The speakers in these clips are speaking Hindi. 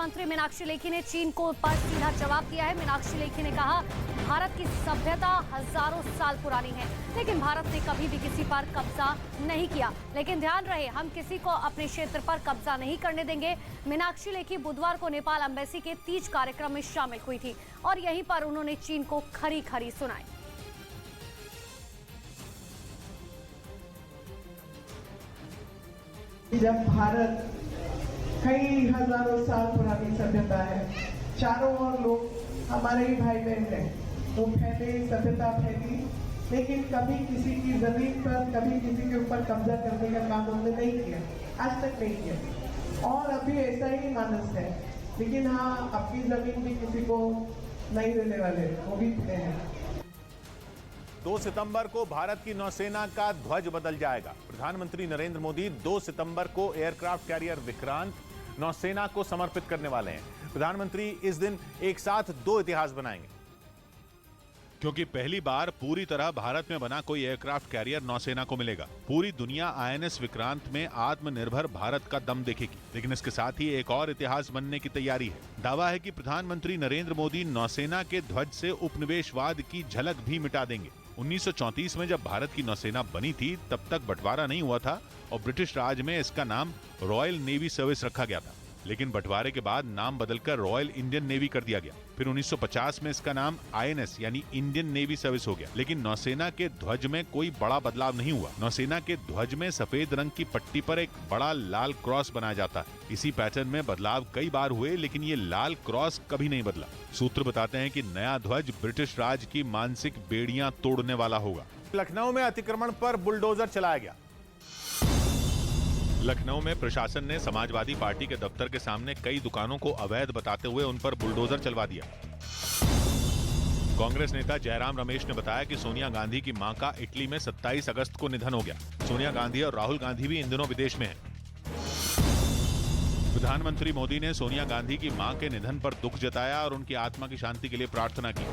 मंत्री मीनाक्षी लेखी ने चीन को पर सीधा जवाब दिया है। मीनाक्षी लेखी ने कहा, भारत की सभ्यता हजारों साल पुरानी है, लेकिन भारत ने कभी भी किसी पर कब्जा नहीं किया। लेकिन ध्यान रहे, हम किसी को अपने क्षेत्र पर कब्जा नहीं करने देंगे। मीनाक्षी लेखी बुधवार को नेपाल एम्बेसी के तीज कार्यक्रम में शामिल हुई थी और यहीं पर उन्होंने चीन को खरी खरी सुनाई। जब भारत कई हजारों साल पुरानी सभ्यता है, चारों ओर लोग हमारे ही भाई बहन हैं, वो फैले, सभ्यता फैली, लेकिन कभी किसी की जमीन पर, कभी किसी के ऊपर कब्जा करने का काम हमने नहीं किया, आज तक नहीं किया। और अभी ऐसा ही मानस है, लेकिन हाँ, अपनी जमीन भी किसी को नहीं देने वाले, वो भी खड़े हैं। 2 सितंबर को भारत की नौसेना का ध्वज बदल जाएगा। प्रधानमंत्री नरेंद्र मोदी 2 सितंबर को एयरक्राफ्ट कैरियर विक्रांत नौसेना को समर्पित करने वाले हैं। प्रधानमंत्री इस दिन एक साथ 2 इतिहास बनाएंगे, क्योंकि पहली बार पूरी तरह भारत में बना कोई एयरक्राफ्ट कैरियर नौसेना को मिलेगा। पूरी दुनिया आईएनएस विक्रांत में आत्मनिर्भर भारत का दम देखेगी, लेकिन इसके साथ ही एक और इतिहास बनने की तैयारी है। दावा है कि प्रधानमंत्री नरेंद्र मोदी नौसेना के ध्वज से उपनिवेशवाद की झलक भी मिटा देंगे। 1934 में जब भारत की नौसेना बनी थी, तब तक बंटवारा नहीं हुआ था और ब्रिटिश राज में इसका नाम रॉयल नेवी सर्विस रखा गया था। लेकिन बंटवारे के बाद नाम बदलकर रॉयल इंडियन नेवी कर दिया गया। फिर 1950 में इसका नाम आईएनएस यानी इंडियन नेवी सर्विस हो गया। लेकिन नौसेना के ध्वज में कोई बड़ा बदलाव नहीं हुआ। नौसेना के ध्वज में सफेद रंग की पट्टी पर एक बड़ा लाल क्रॉस बनाया जाता है। इसी पैटर्न में बदलाव कई बार हुए, लेकिन ये लाल क्रॉस कभी नहीं बदला। सूत्र बताते हैं कि नया ध्वज ब्रिटिश राज की मानसिक बेड़ियां तोड़ने वाला होगा। लखनऊ में अतिक्रमण पर बुलडोजर चलाया गया। लखनऊ में प्रशासन ने समाजवादी पार्टी के दफ्तर के सामने कई दुकानों को अवैध बताते हुए उन पर बुलडोजर चलवा दिया। कांग्रेस नेता जयराम रमेश ने बताया कि सोनिया गांधी की मां का इटली में 27 अगस्त को निधन हो गया। सोनिया गांधी और राहुल गांधी भी इन दिनों विदेश में हैं। प्रधानमंत्री मोदी ने सोनिया गांधी की मां के निधन पर दुख जताया और उनकी आत्मा की शांति के लिए प्रार्थना की।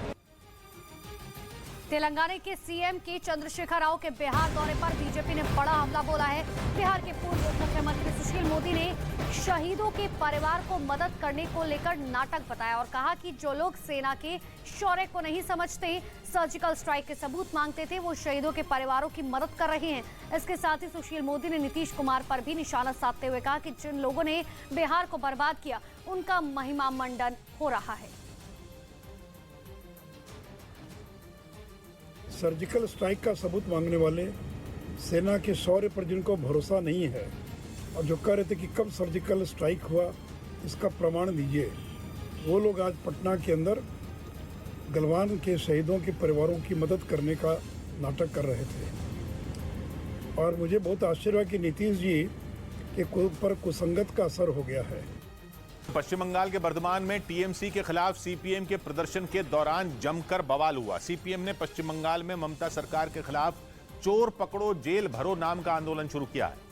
तेलंगाना के सीएम के चंद्रशेखर राव के बिहार दौरे पर बीजेपी ने बड़ा हमला बोला है। बिहार के पूर्व मुख्यमंत्री सुशील मोदी ने शहीदों के परिवार को मदद करने को लेकर नाटक बताया और कहा कि जो लोग सेना के शौर्य को नहीं समझते, सर्जिकल स्ट्राइक के सबूत मांगते थे, वो शहीदों के परिवारों की मदद कर रहे हैं। इसके साथ ही सुशील मोदी ने नीतीश कुमार पर भी निशाना साधते हुए कहा कि जिन लोगों ने बिहार को बर्बाद किया, उनका महिमा मंडन हो रहा है। सर्जिकल स्ट्राइक का सबूत मांगने वाले, सेना के शौर्य पर जिनको भरोसा नहीं है और जो कह रहे थे कि कब सर्जिकल स्ट्राइक हुआ इसका प्रमाण दीजिए, वो लोग आज पटना के अंदर गलवान के शहीदों के परिवारों की मदद करने का नाटक कर रहे थे। और मुझे बहुत आश्चर्य हुआ कि नीतीश जी के ऊपर कुसंगत का असर हो गया है। पश्चिम बंगाल के बर्धमान में टीएमसी के खिलाफ सीपीएम के प्रदर्शन के दौरान जमकर बवाल हुआ। सीपीएम ने पश्चिम बंगाल में ममता सरकार के खिलाफ चोर पकड़ो जेल भरो नाम का आंदोलन शुरू किया है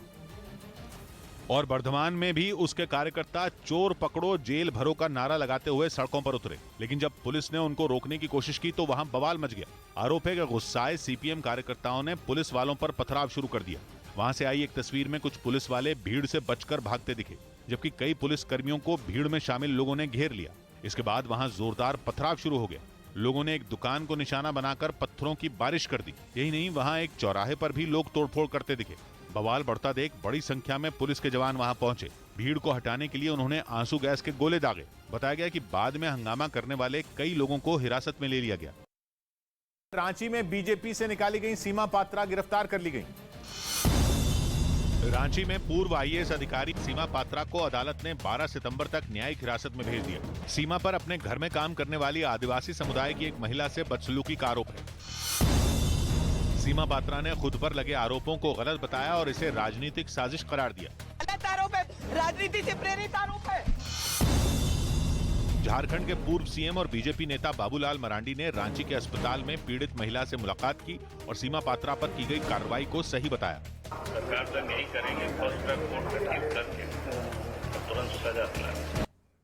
और बर्धमान में भी उसके कार्यकर्ता चोर पकड़ो जेल भरो का नारा लगाते हुए सड़कों पर उतरे। लेकिन जब पुलिस ने उनको रोकने की कोशिश की तो वहां बवाल मच गया। आरोप है कि गुस्साए सीपीएम कार्यकर्ताओं ने पुलिस वालों पर पथराव शुरू कर दिया। वहां से आई एक तस्वीर में कुछ पुलिस वाले भीड़ से बचकर भागते दिखे, जबकि कई पुलिस कर्मियों को भीड़ में शामिल लोगों ने घेर लिया। इसके बाद वहां जोरदार पथराव शुरू हो गया। लोगों ने एक दुकान को निशाना बनाकर पत्थरों की बारिश कर दी। यही नहीं, वहां एक चौराहे पर भी लोग तोड़फोड़ करते दिखे। बवाल बढ़ता देख बड़ी संख्या में पुलिस के जवान वहां पहुंचे। भीड़ को हटाने के लिए उन्होंने आंसू गैस के गोले दागे। बताया गया कि बाद में हंगामा करने वाले कई लोगों को हिरासत में ले लिया गया। रांची में बीजेपी से निकाली गई सीमा पात्रा गिरफ्तार कर ली गई। रांची में पूर्व आईएएस अधिकारी सीमा पात्रा को अदालत ने 12 सितंबर तक न्यायिक हिरासत में भेज दिया। सीमा पर अपने घर में काम करने वाली आदिवासी समुदाय की एक महिला से बदसलूकी का आरोप है। सीमा पात्रा ने खुद पर लगे आरोपों को गलत बताया और इसे राजनीतिक साजिश करार दिया। गलत आरोप है, राजनीति से प्रेरित आरोप है। झारखंड के पूर्व सीएम और बीजेपी नेता बाबूलाल मरांडी ने रांची के अस्पताल में पीड़ित महिला से मुलाकात की और सीमा पात्रा पर की गई कार्रवाई को सही बताया। सरकार तो यही करेंगे, फर्स्ट ट्रैक कोर्ट का ठीक करके तुरंत सजा दिलाएंगे।